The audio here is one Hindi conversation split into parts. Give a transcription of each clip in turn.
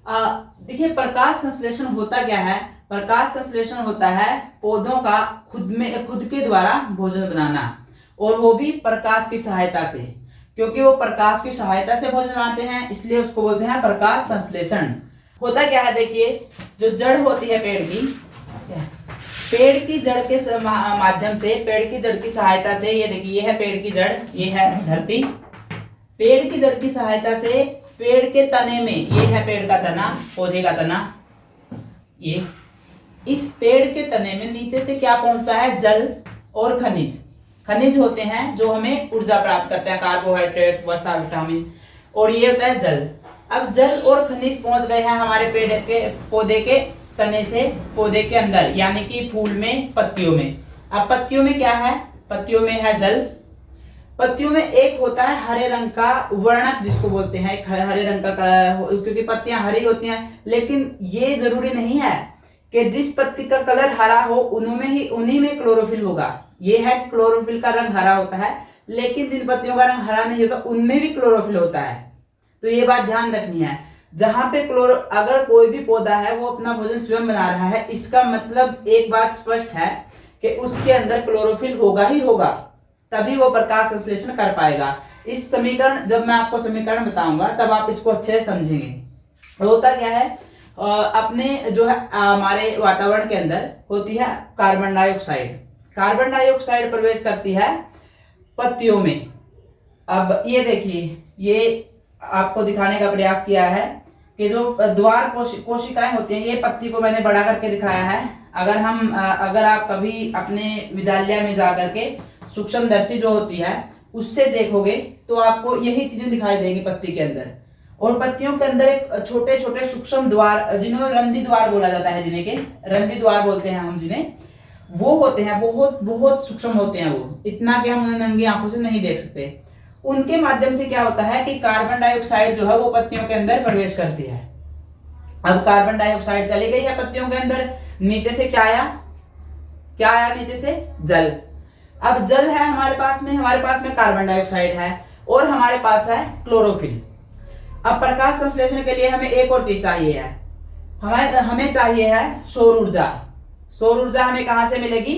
देखिए, प्रकाश संश्लेषण होता क्या है। प्रकाश संश्लेषण होता है पौधों का खुद के द्वारा भोजन बनाना, और वो भी प्रकाश की सहायता से। क्योंकि वो प्रकाश की सहायता से भोजन बनाते हैं, इसलिए उसको बोलते हैं प्रकाश संश्लेषण। होता क्या है, देखिए, जो जड़ होती है पेड़ की जड़ के माध्यम से, पेड़ की जड़ की सहायता से, ये देखिए, ये है पेड़ की जड़, ये है धरती। पेड़ की जड़ की सहायता से पेड़ के तने में, ये है पेड़ का तना, पौधे का तना, ये इस पेड़ के तने में नीचे से क्या पहुंचता है, जल और खनिज। खनिज होते हैं जो हमें ऊर्जा प्राप्त करते हैं, कार्बोहाइड्रेट, वसा, विटामिन, और ये होता है जल। अब जल और खनिज पहुंच गए हैं हमारे पेड़ के, पौधे के तने से पौधे के अंदर, यानी कि फूल में, पत्तियों में। अब पत्तियों में क्या है, पत्तियों में है जल। पत्तियों में एक होता है हरे रंग का वर्णक, जिसको बोलते हैं, एक हरे रंग का, क्योंकि पत्तियां हरी होती हैं। लेकिन ये जरूरी नहीं है कि जिस पत्ती का कलर हरा हो उन्हीं में क्लोरोफिल होगा। ये है क्लोरोफिल का रंग हरा होता है, लेकिन जिन पत्तियों का रंग हरा नहीं होता उनमें भी क्लोरोफिल होता है। तो ये बात ध्यान रखनी है। जहां पे अगर कोई भी पौधा है वो अपना भोजन स्वयं बना रहा है, इसका मतलब एक बात स्पष्ट है कि उसके अंदर क्लोरोफिल होगा ही होगा, तभी वो प्रकाश संश्लेषण कर पाएगा। इस समीकरण, जब मैं आपको समीकरण बताऊंगा तब आप इसको अच्छे से समझेंगे। होता क्या है, अपने जो है हमारे वातावरण के अंदर होती है कार्बन डाइऑक्साइड। कार्बन डाइऑक्साइड प्रवेश करती है पत्तियों में। अब ये देखिए, ये आपको दिखाने का प्रयास किया है कि जो द्वार कोशिकाएं होती हैं, ये पत्ती को मैंने बड़ा करके दिखाया है। अगर आप कभी अपने विद्यालय में जाकर के सूक्ष्मदर्शी जो होती है उससे देखोगे तो आपको यही चीजें दिखाई देगी पत्ती के अंदर। और पत्तियों के अंदर एक छोटे छोटे सूक्ष्म द्वार, जिन्हें रंध्री द्वार बोला जाता है, जिन्हें के रंध्री द्वार बोलते हैं हम, जिन्हें, वो होते हैं, बहुत बहुत सूक्ष्म होते हैं वो, इतना कि हम उन्हें नंगी आंखों से नहीं देख सकते। उनके माध्यम से क्या होता है कि कार्बन डाइऑक्साइड जो है वो पत्तियों के अंदर प्रवेश करती है। अब कार्बन डाइऑक्साइड चली गई है पत्तियों के अंदर, नीचे से क्या आया नीचे से जल। अब जल है हमारे पास में कार्बन डाइऑक्साइड है, और हमारे पास है क्लोरोफिल। अब प्रकाश संश्लेषण के लिए हमें एक और चीज चाहिए है, हमें चाहिए है सौर ऊर्जा। सौर ऊर्जा हमें कहां से मिलेगी,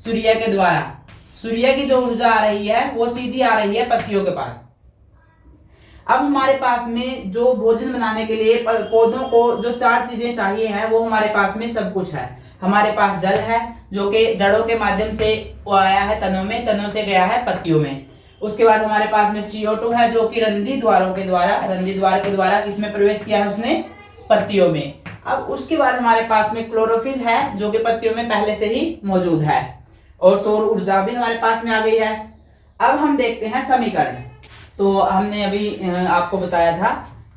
सूर्य के द्वारा। सूर्य की जो ऊर्जा आ रही है वो सीधी आ रही है पत्तियों के पास। अब हमारे पास में जो भोजन बनाने के लिए पौधों को जो 4 चीजें चाहिए है, वो हमारे पास में सब कुछ है। हमारे पास जल है जो कि जड़ों के माध्यम से वो आया है तनों में, तनों से गया है पत्तियों में। उसके बाद हमारे पास में CO2 है जो कि रंध्री द्वार के द्वारा किसमें प्रवेश किया है उसने, पत्तियों में। अब उसके बाद हमारे पास में क्लोरोफिल है जो कि पत्तियों में पहले से ही मौजूद है, और सौर ऊर्जा भी हमारे पास में आ गई है। अब हम देखते हैं समीकरण। तो हमने अभी आपको बताया था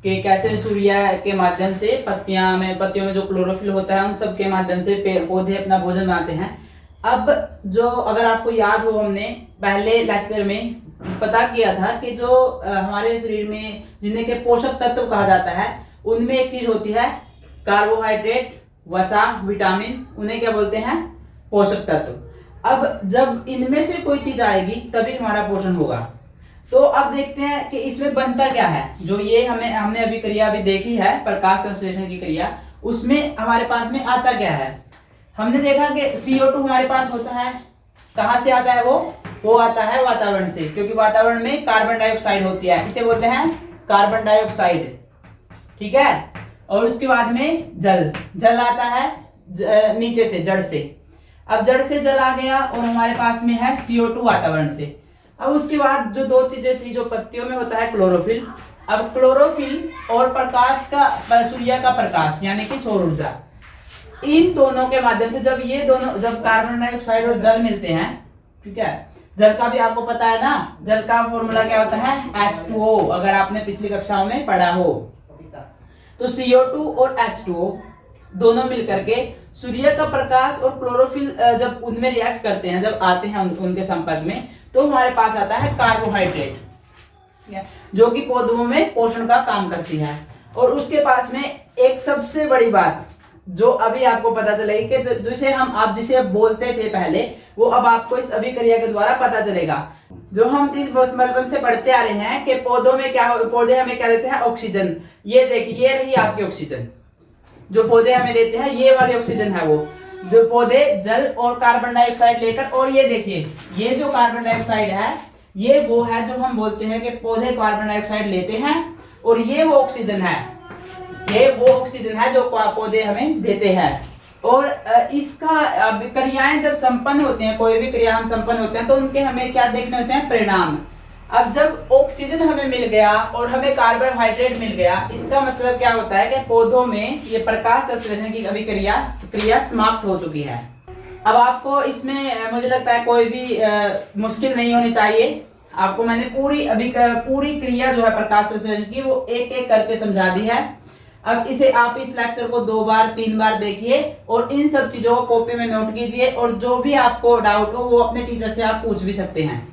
कि कैसे सूर्य के माध्यम से पत्तियों में जो क्लोरोफिल होता है उन सब के माध्यम से पौधे अपना भोजन बनाते हैं। अब जो, अगर आपको याद हो, हमने पहले लेक्चर में पता किया था कि जो हमारे शरीर में जिन्हें के पोषक तत्व कहा जाता है, उनमें एक चीज होती है कार्बोहाइड्रेट, वसा, विटामिन, उन्हें क्या बोलते हैं, पोषक तत्व। अब जब इनमें से कोई चीज आएगी तभी हमारा पोषण होगा। तो अब देखते हैं कि इसमें बनता क्या है। जो ये हमने अभी क्रिया अभी देखी है, प्रकाश संश्लेषण की क्रिया, उसमें हमारे पास में आता क्या है। हमने देखा कि CO2 हमारे पास होता है, कहां से आता है वो आता है वातावरण से, क्योंकि वातावरण में कार्बन डाइऑक्साइड होती है, इसे बोलते हैं कार्बन डाइऑक्साइड, ठीक है। और उसके बाद में जल आता है नीचे से, जड़ से। अब जड़ से जल आ गया, और हमारे पास में है CO2 वातावरण से। अब उसके बाद जो 2 चीजें थी, जो पत्तियों में होता है क्लोरोफिल। अब क्लोरोफिल और प्रकाश का, सूर्य का प्रकाश यानी कि सौर ऊर्जा, इन दोनों के माध्यम से जब कार्बन डाइऑक्साइड और जल मिलते हैं, ठीक है, जल का भी आपको पता है ना, जल का फॉर्मूला क्या होता है, H2O, अगर आपने पिछली कक्षाओं में पढ़ा हो। तो CO2 और H2O दोनों मिलकर के सूर्य का प्रकाश और क्लोरोफिल जब उनमें रिएक्ट करते हैं, जब आते हैं उनके संपर्क में, तो हमारे पास आता है कार्बोहाइड्रेट, जो कि पौधों में पोषण का काम करती है। और उसके पास में एक सबसे बड़ी बात जो अभी आपको पता चलेगी कि जिसे हम आप जिसे अब बोलते थे पहले, वो अब आपको इस अभिक्रिया के द्वारा पता चलेगा। जो हम चीज बचपन से पढ़ते आ रहे हैं कि पौधों में क्या, पौधे हमें क्या देते हैं, ऑक्सीजन। ये देखिए, ये रही आपकी ऑक्सीजन। जो पौधे हमें देते हैं ये वाली ऑक्सीजन है वो। जो पौधे जल और कार्बन डाइऑक्साइड लेकर, और ये देखिए ये जो कार्बन डाइऑक्साइड है ये वो है जो हम बोलते हैं कि पौधे कार्बन डाइऑक्साइड लेते हैं, और ये वो ऑक्सीजन है, ये वो ऑक्सीजन है जो पौधे हमें देते हैं। और इसका क्रियाएं जब संपन्न होते हैं, कोई भी क्रिया हम संपन्न होते हैं तो उनके हमें क्या देखने होते हैं, परिणाम। अब जब ऑक्सीजन हमें मिल गया और हमें कार्बोहाइड्रेट मिल गया, इसका मतलब क्या होता है कि पौधों में ये प्रकाश संश्लेषण की क्रिया समाप्त हो चुकी है। अब आपको इसमें मुझे लगता है कोई भी मुश्किल नहीं होनी चाहिए। आपको मैंने पूरी क्रिया जो है प्रकाश संश्लेषण की वो एक एक करके समझा दी है। अब इसे आप इस लेक्चर को 2 बार 3 बार देखिए और इन सब चीजों को कॉपी में नोट कीजिए, और जो भी आपको डाउट हो वो अपने टीचर से आप पूछ भी सकते हैं।